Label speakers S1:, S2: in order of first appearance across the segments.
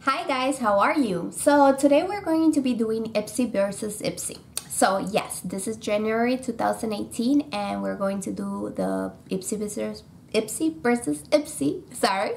S1: Hi guys, how are you? So today we're going to be doing IPSY versus IPSY. So yes, this is January 2018 and we're going to do the IPSY versus IPSY, sorry.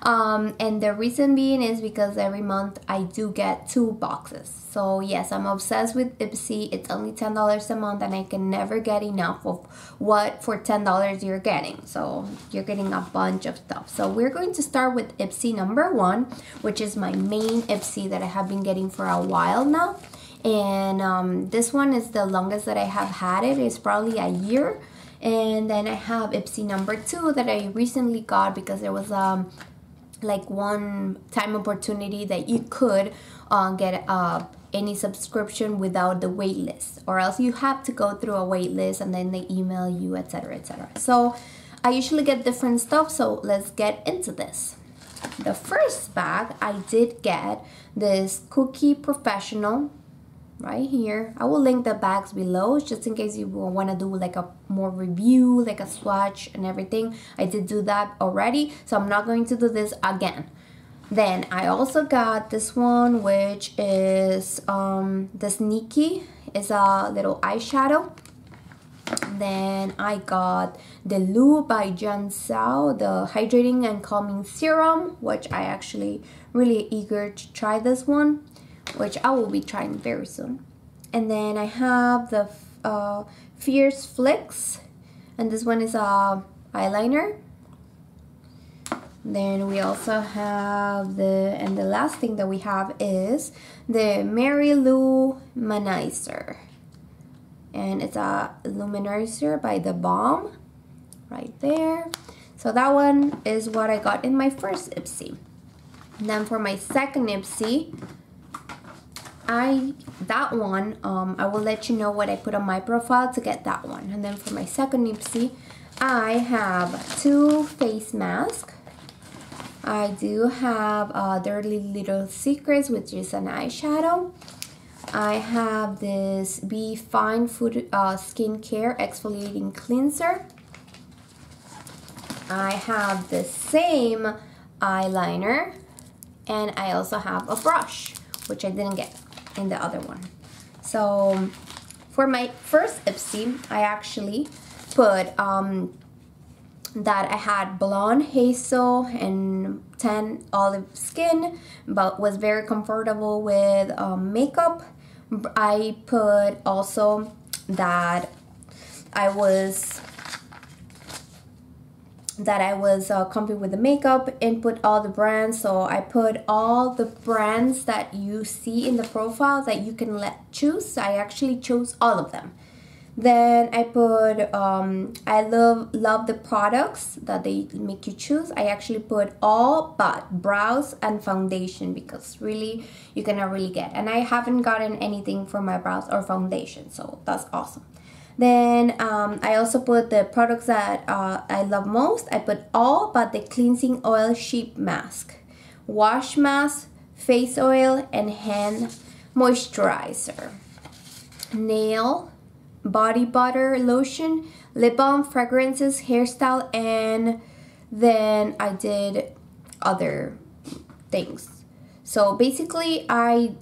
S1: And the reason being is because every month I do get 2 boxes. So yes, I'm obsessed with IPSY. It's only $10 a month and I can never get enough of what for $10 you're getting. So you're getting a bunch of stuff. So we're going to start with IPSY number 1, which is my main IPSY that I have been getting for a while now. And this one is the longest that I have had it. It's probably a year. And then I have IPSY number 2 that I recently got because there was like one-time opportunity that you could get any subscription without the wait list, or else you have to go through a wait list and then they email you, etc., etc. So I usually get different stuff, so let's get into this. The first bag I did get this Cookie Professional right here. I will link the bags below just in case you want to do like a more review, like a swatch and everything. I did do that already, so I'm not going to do this again. Then I also got this one, which is the Sneaky. It's a little eyeshadow. Then I got the Lu by Jansao, the Hydrating and Calming Serum, which I actually really eager to try this one, which I will be trying very soon. And then I have the Fierce Flicks, and this one is a eyeliner. Then we also have and the last thing that we have is the Mary Lou Luminizer. And it's a luminizer by The Balm, right there. So that one is what I got in my first IPSY. And then for my second IPSY, I will let you know what I put on my profile to get that one. And then for my second IPSY, I have 2 face masks. I do have Dirty Little Secrets, which is an eyeshadow. I have this Be Fine Food Skincare Exfoliating Cleanser. I have the same eyeliner, and I also have a brush, which I didn't get in the other one. So for my first IPSY, I actually put that I had blonde hazel and tan olive skin, but was very comfortable with makeup. I put also that I was comfy with the makeup, and put all the brands. So I put all the brands that you see in the profile that you can choose. I actually chose all of them. Then I put I love the products that they make you choose. I actually put all but brows and foundation, because really you cannot really get, and I haven't gotten anything for my brows or foundation, so that's awesome. Then I also put the products that I love most. I put all but the cleansing oil sheet mask, wash mask, face oil, and hand moisturizer, nail, body butter lotion, lip balm, fragrances, hairstyle, and then I did other things. So basically I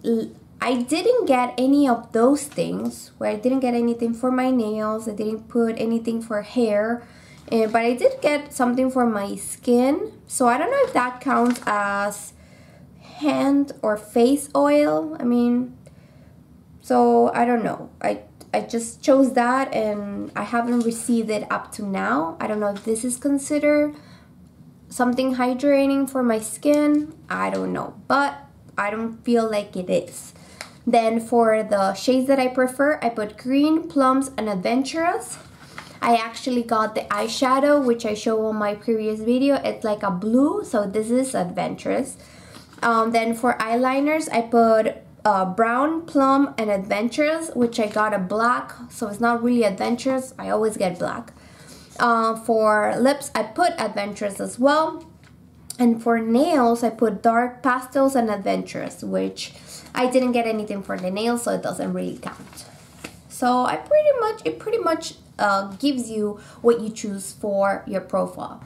S1: didn't get any of those things, where I didn't get anything for my nails, I didn't put anything for hair, but I did get something for my skin. So I don't know if that counts as hand or face oil. I mean, so I don't know. I just chose that, and I haven't received it up to now. I don't know if this is considered something hydrating for my skin. I don't know, but I don't feel like it is. Then for the shades that I prefer, I put Green, Plums, and Adventurous. I actually got the eyeshadow, which I showed on my previous video. It's like a blue, so this is Adventurous. Then for eyeliners, I put Brown, Plum, and Adventurous, which I got a black, so it's not really Adventurous. I always get black. For lips, I put Adventurous as well. And for nails, I put Dark Pastels and Adventurous, which I didn't get anything for the nails, so it doesn't really count. So it pretty much gives you what you choose for your profile.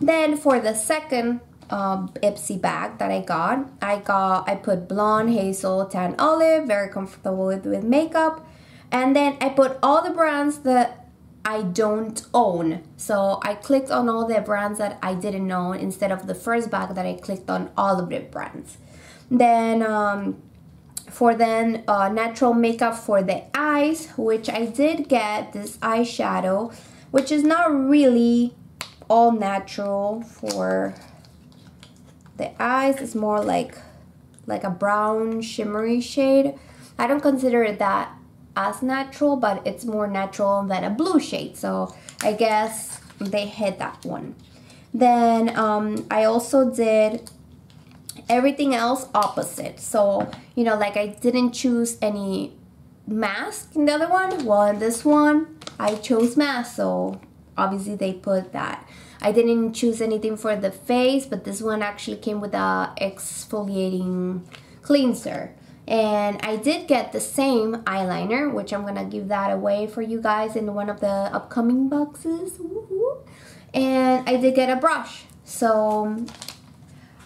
S1: Then for the second IPSY bag that I got. I put blonde, hazel, tan, olive, very comfortable with makeup. And then I put all the brands that I don't own. So I clicked on all the brands that I didn't own instead of the first bag that I clicked on all of the brands. Then natural makeup for the eyes, which I did get this eyeshadow, which is not really all natural for the eyes. It's more like a brown shimmery shade. I don't consider it that as natural, but it's more natural than a blue shade, so I guess they hit that one. Then I also did everything else opposite. So, you know, like I didn't choose any mask in the other one. Well, in this one, I chose mask, so obviously they put that. I didn't choose anything for the face, but this one actually came with a exfoliating cleanser. And I did get the same eyeliner, which I'm gonna give that away for you guys in one of the upcoming boxes. Woohoo. And I did get a brush. So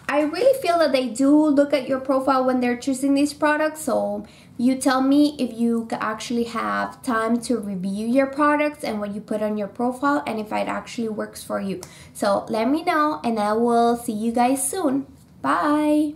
S1: I really feel that they do look at your profile when they're choosing these products. So you tell me if you actually have time to review your products and what you put on your profile, and if it actually works for you. So let me know, and I will see you guys soon. Bye.